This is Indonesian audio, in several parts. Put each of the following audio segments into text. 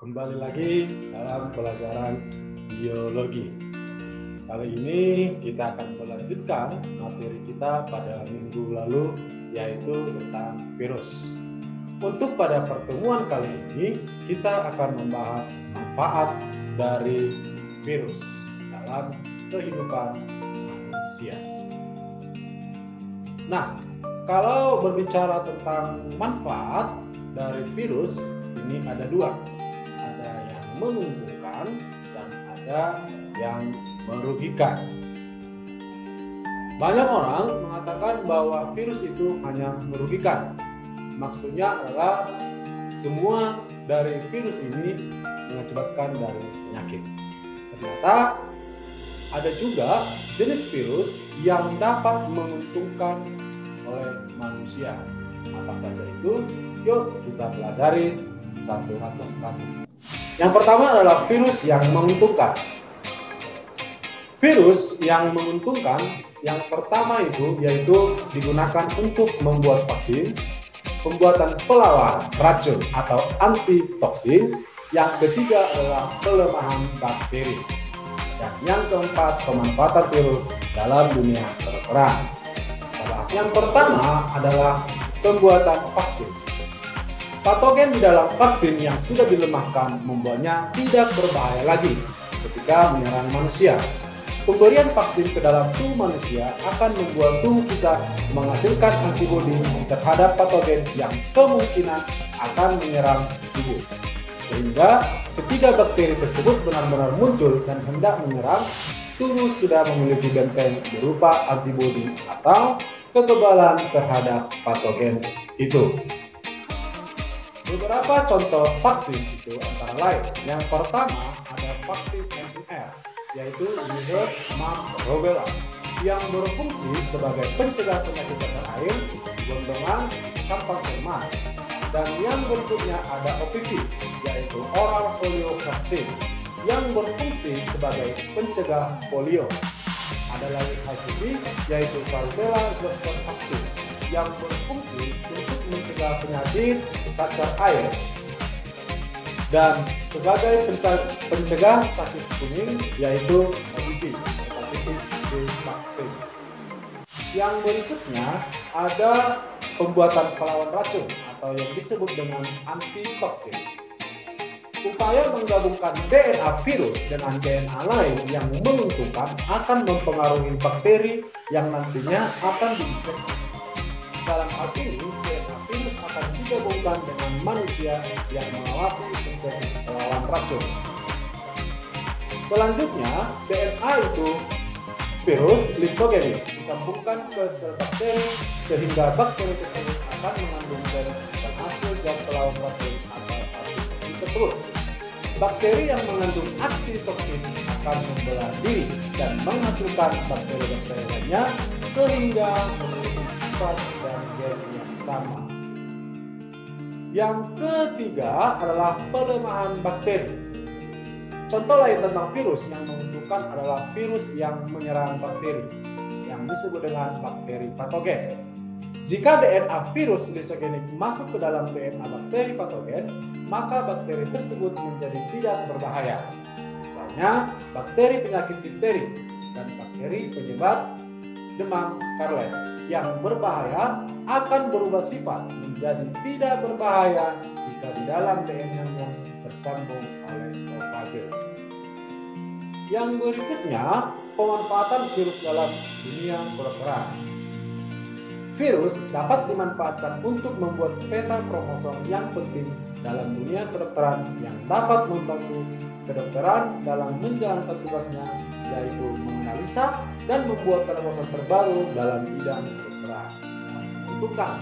kembali lagi dalam pelajaran biologi. Kali ini kita akan melanjutkan materi kita pada minggu lalu, yaitu tentang virus. Untuk pada pertemuan kali ini, kita akan membahas manfaat dari virus dalam kehidupan manusia. Nah, kalau berbicara tentang manfaat dari virus, ini ada dua. Ada yang menguntungkan dan ada yang merugikan. Banyak orang mengatakan bahwa virus itu hanya merugikan. Maksudnya adalah semua dari virus ini mengakibatkan dari penyakit. Ternyata ada juga jenis virus yang dapat menguntungkan oleh manusia. Apa saja itu? Yuk kita pelajari satu. Yang pertama adalah virus yang menguntungkan. Virus yang menguntungkan yang pertama itu yaitu digunakan untuk membuat vaksin, pembuatan pelawan racun atau antitoksin. Yang ketiga adalah pelemahan bakteri. Dan yang keempat, pemanfaatan virus dalam dunia kedokteran. Yang pertama adalah pembuatan vaksin. Patogen di dalam vaksin yang sudah dilemahkan membuatnya tidak berbahaya lagi ketika menyerang manusia. Pemberian vaksin ke dalam tubuh manusia akan membuat tubuh kita menghasilkan antibodi terhadap patogen yang kemungkinan akan menyerang tubuh. Sehingga ketika bakteri tersebut benar-benar muncul dan hendak menyerang, tubuh sudah memiliki benteng berupa antibodi atau kekebalan terhadap patogen itu. Beberapa contoh vaksin itu antara lain. Yang pertama ada vaksin MMR, yaitu measles, mumps, rubella, yang berfungsi sebagai pencegah penyakit cacar air, gondongan, campak remaja. Dan yang berikutnya ada OPV, yaitu oral polio vaksin, yang berfungsi sebagai pencegah polio. Ada lagi HCV, yaitu varicella zoster vaksin, yang berfungsi untuk mencegah penyakit cacar air. Dan sebagai pencegah sakit kuning, yaitu HPV, hepatitis B vaksin. Yang berikutnya ada pembuatan pelawan racun atau yang disebut dengan antitoksin. Upaya menggabungkan DNA virus dengan DNA lain yang menguntungkan akan mempengaruhi bakteri yang nantinya akan diinfeksi. Dalam hal ini, DNA virus akan digabungkan dengan manusia yang mengawasi sintesis pelawan racun. Selanjutnya, DNA itu virus lisogenik disambungkan ke sel bakteri sehingga bakteri tersebut akan mengandung dan hasil zat pelawan racun atau antitoksin tersebut. Bakteri yang mengandung antitoksin akan membelah diri dan menghasilkan bakteri-bakteri lainnya sehingga memiliki sifat dan gen yang sama. Yang ketiga adalah pelemahan bakteri. Contoh lain tentang virus yang menguntungkan adalah virus yang menyerang bakteri, yang disebut dengan bakteri patogen. Jika DNA virus lisogenik masuk ke dalam DNA bakteri patogen, maka bakteri tersebut menjadi tidak berbahaya. Misalnya, bakteri penyakit difteri dan bakteri penyebab demam scarlet yang berbahaya akan berubah sifat menjadi tidak berbahaya jika di dalam DNA-nya tersambung oleh profage. Yang berikutnya, pemanfaatan virus dalam dunia kedokteran. Virus dapat dimanfaatkan untuk membuat peta kromosom yang penting dalam dunia kedokteran yang dapat membantu kedokteran dalam menjalankan tugasnya, yaitu menganalisa dan membuat kromosom terbaru dalam bidang kedokteran. Menentukan.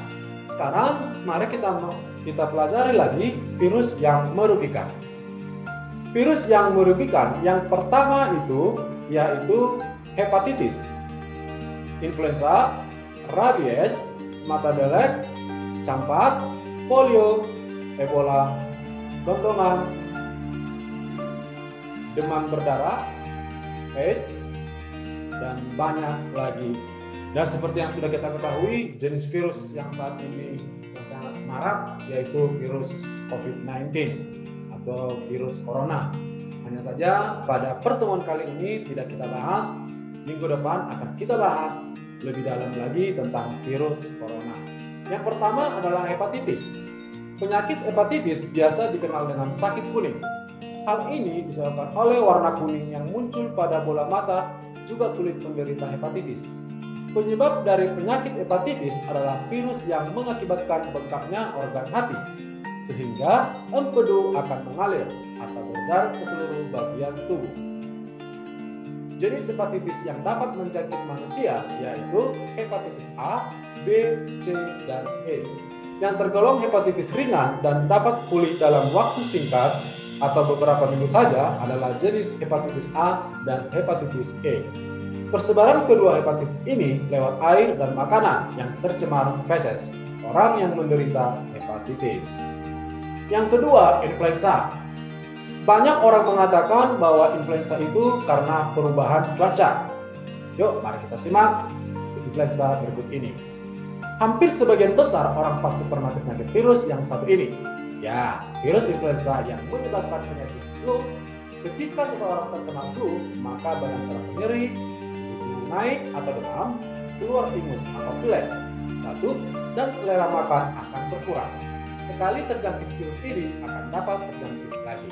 Sekarang mari kita pelajari lagi virus yang merugikan. Virus yang merugikan yang pertama itu yaitu hepatitis, influenza, rabies, mata belek, campak, polio, Ebola, gondongan, demam berdarah, AIDS, dan banyak lagi. Dan seperti yang sudah kita ketahui, jenis virus yang saat ini yang sangat marak yaitu virus COVID-19 atau virus corona. Hanya saja pada pertemuan kali ini tidak kita bahas, minggu depan akan kita bahas lebih dalam lagi tentang virus corona. Yang pertama adalah hepatitis. Penyakit hepatitis biasa dikenal dengan sakit kuning. Hal ini disebabkan oleh warna kuning yang muncul pada bola mata, juga kulit penderita hepatitis. Penyebab dari penyakit hepatitis adalah virus yang mengakibatkan bengkaknya organ hati, sehingga empedu akan mengalir atau beredar ke seluruh bagian tubuh. Jenis hepatitis yang dapat menjangkit manusia yaitu hepatitis A, B, C, dan E. Yang tergolong hepatitis ringan dan dapat pulih dalam waktu singkat atau beberapa minggu saja adalah jenis hepatitis A dan hepatitis E. Persebaran kedua hepatitis ini lewat air dan makanan yang tercemar feses orang yang menderita hepatitis. Yang kedua, influenza. Banyak orang mengatakan bahwa influenza itu karena perubahan cuaca. Yuk, mari kita simak influenza berikut ini. Hampir sebagian besar orang pasti pernah terjangkit virus yang satu ini. Ya, virus influenza yang menyebabkan penyakit flu. Ketika seseorang terkena flu, maka badan terasa nyeri, suhu naik atau demam, keluar ingus atau pilek, batuk, dan selera makan akan berkurang. Sekali terjangkit virus ini akan dapat terjangkit lagi.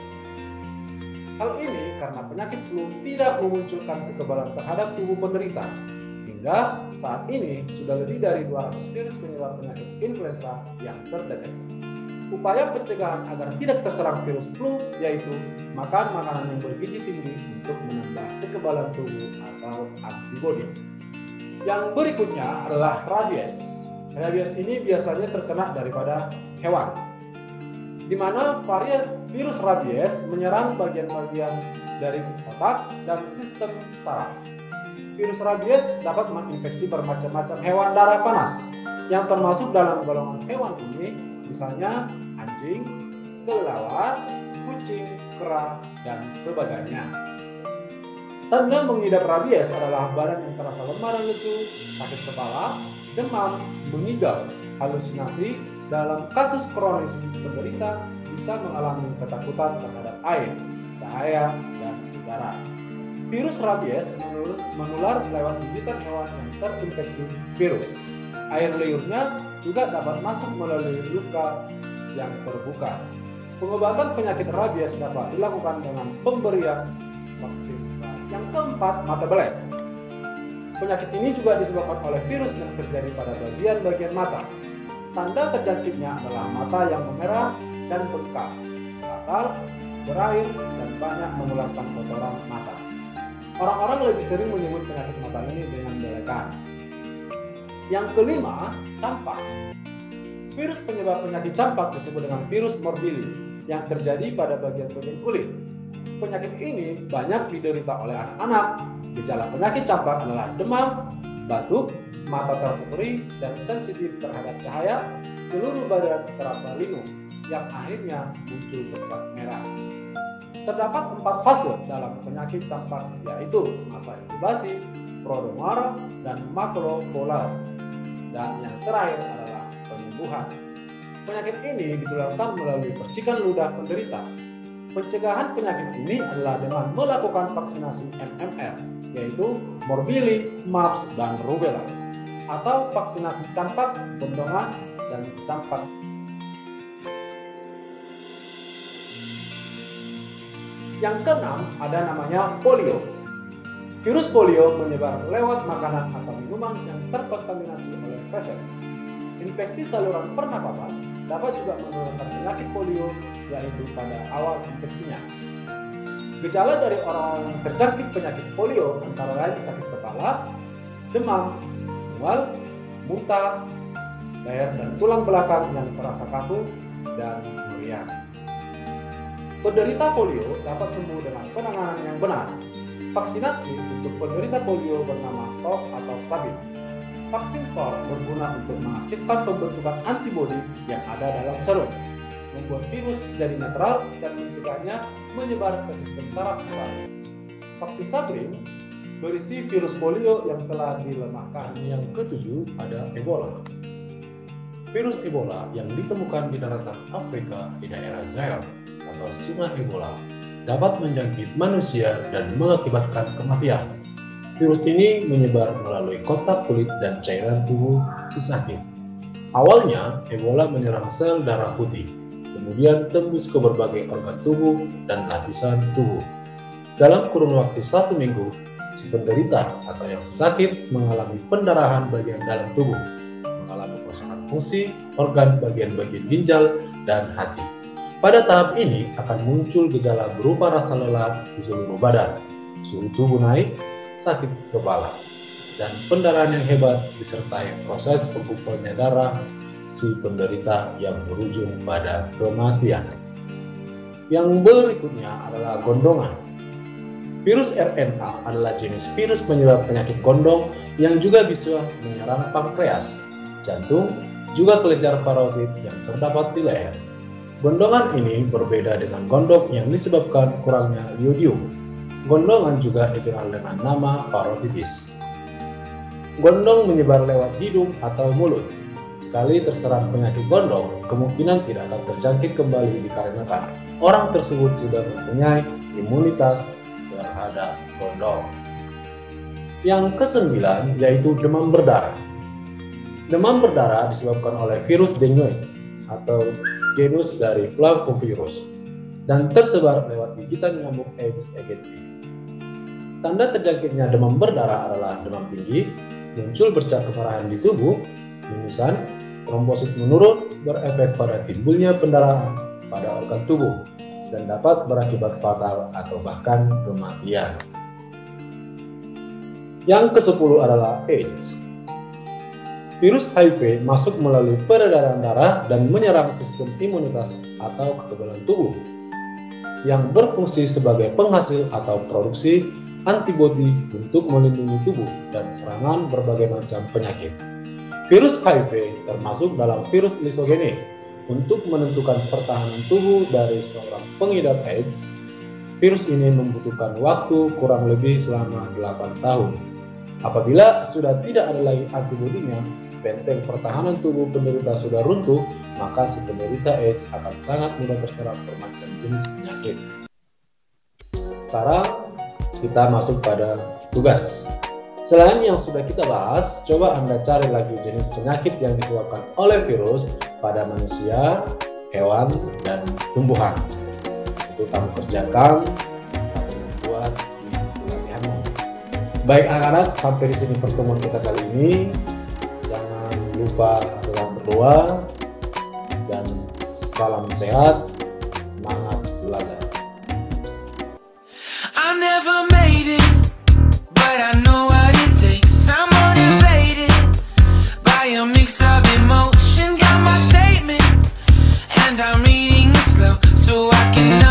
Hal ini karena penyakit flu tidak memunculkan kekebalan terhadap tubuh penderita. Hingga saat ini sudah lebih dari 200 virus penyebab penyakit influenza yang terdeteksi. Upaya pencegahan agar tidak terserang virus flu yaitu makan makanan yang bergizi tinggi untuk menambah kekebalan tubuh atau antibodi. Yang berikutnya adalah rabies. Rabies ini biasanya terkena daripada hewan, di mana varian virus rabies menyerang bagian-bagian dari otak dan sistem saraf. Virus rabies dapat menginfeksi bermacam-macam hewan darah panas, yang termasuk dalam golongan hewan ini, misalnya anjing, kelelawar, kucing, kera, dan sebagainya. Tanda mengidap rabies adalah badan yang terasa lemah dan lesu, sakit kepala, demam, mengigau, halusinasi. Dalam kasus kronis, penderita bisa mengalami ketakutan terhadap air, cahaya, dan udara. Virus rabies menular lewat gigitan hewan yang terinfeksi virus. Air liurnya juga dapat masuk melalui luka yang terbuka. Pengobatan penyakit rabies dapat dilakukan dengan pemberian vaksin. Yang keempat, mata belek. Penyakit ini juga disebabkan oleh virus yang terjadi pada bagian-bagian mata. Tanda terjangkitnya adalah mata yang memerah dan bengkak, gatal, berair, dan banyak mengeluarkan kotoran mata. Orang-orang lebih sering menyebut penyakit mata ini dengan belekan. Yang kelima, campak. Virus penyebab penyakit campak disebut dengan virus morbili yang terjadi pada bagian-bagian kulit. Penyakit ini banyak diderita oleh anak-anak. Gejala penyakit campak adalah demam, batuk, mata terasa perih dan sensitif terhadap cahaya, seluruh badan terasa linglung, yang akhirnya muncul bercak merah. Terdapat 4 fase dalam penyakit campak, yaitu masa inkubasi, prodromal, dan makropolar. Dan yang terakhir adalah penyembuhan. Penyakit ini ditularkan melalui percikan ludah penderita. Pencegahan penyakit ini adalah dengan melakukan vaksinasi MMR, yaitu morbili, mumps, dan rubella, atau vaksinasi campak, bendongan, dan campak. Yang keenam ada namanya polio. Virus polio menyebar lewat makanan atau minuman yang terkontaminasi oleh feses. Infeksi saluran pernapasan dapat juga menularkan penyakit polio, yaitu pada awal infeksinya. Gejala dari orang yang terjangkit penyakit polio antara lain sakit kepala, demam, mual, muntah, leher dan tulang belakang yang terasa kaku, dan meriang. Penderita polio dapat sembuh dengan penanganan yang benar. Vaksinasi untuk penderita polio bernama SOV atau SABIT. Vaksin SOV berguna untuk mengaktifkan pembentukan antibodi yang ada dalam serum, membuat virus jadi netral dan mencegahnya menyebar ke sistem saraf pusat. Vaksin SABRIN berisi virus polio yang telah dilemahkan. Yang ketujuh ada Ebola. Virus Ebola yang ditemukan di daratan Afrika di daerah Zaire atau Sungai Ebola dapat menjangkit manusia dan mengakibatkan kematian. Virus ini menyebar melalui kontak kulit dan cairan tubuh si sakit. Awalnya, Ebola menyerang sel darah putih, kemudian tembus ke berbagai organ tubuh dan lapisan tubuh. Dalam kurun waktu 1 minggu, si penderita atau yang sakit mengalami pendarahan bagian dalam tubuh, mengalami kekosongan fungsi organ bagian-bagian ginjal dan hati. Pada tahap ini akan muncul gejala berupa rasa lelah di seluruh badan, suhu tubuh naik, sakit kepala, dan pendarahan yang hebat disertai proses pengumpulannya darah si penderita yang berujung pada kematian. Yang berikutnya adalah gondongan. Virus RNA adalah jenis virus penyebab penyakit gondong yang juga bisa menyerang pankreas, jantung, juga kelenjar parotid yang terdapat di leher. Gondongan ini berbeda dengan gondok yang disebabkan kurangnya iodium. Gondongan juga dikenal dengan nama parotitis. Gondong menyebar lewat hidung atau mulut. Sekali terserang penyakit gondong, kemungkinan tidak akan terjangkit kembali dikarenakan orang tersebut sudah mempunyai imunitas terhadap gondong. Yang ke-9 yaitu demam berdarah. Demam berdarah disebabkan oleh virus dengue atau genus dari flavivirus dan tersebar lewat gigitan nyamuk Aedes aegypti. Tanda terjangkitnya demam berdarah adalah demam tinggi, muncul bercak kemerahan di tubuh, mimisan, trombosit menurun, berefek pada timbulnya pendarahan pada organ tubuh, dan dapat berakibat fatal atau bahkan kematian. Yang ke-10 adalah AIDS. Virus HIV masuk melalui peredaran darah dan menyerang sistem imunitas atau kekebalan tubuh, yang berfungsi sebagai penghasil atau produksi antibodi untuk melindungi tubuh dan serangan berbagai macam penyakit. Virus HIV termasuk dalam virus lisogenik. Untuk menentukan pertahanan tubuh dari seorang pengidap AIDS, virus ini membutuhkan waktu kurang lebih selama 8 tahun. Apabila sudah tidak ada lagi antibodinya, benteng pertahanan tubuh penderita sudah runtuh, maka si penderita AIDS akan sangat mudah terserang bermacam jenis penyakit. Sekarang kita masuk pada tugas. Selain yang sudah kita bahas, coba Anda cari lagi jenis penyakit yang disebabkan oleh virus pada manusia, hewan, dan tumbuhan. Itu kamu kerjakan atau membuat di pelatihanmu. Baik anak-anak, sampai di sini pertemuan kita kali ini. Jangan lupa dalam berdoa dan salam sehat, semangat belajar. I never made it, but I know what it takes. I'm motivated by a mix of emotion. Got my statement, and I'm reading it slow so I can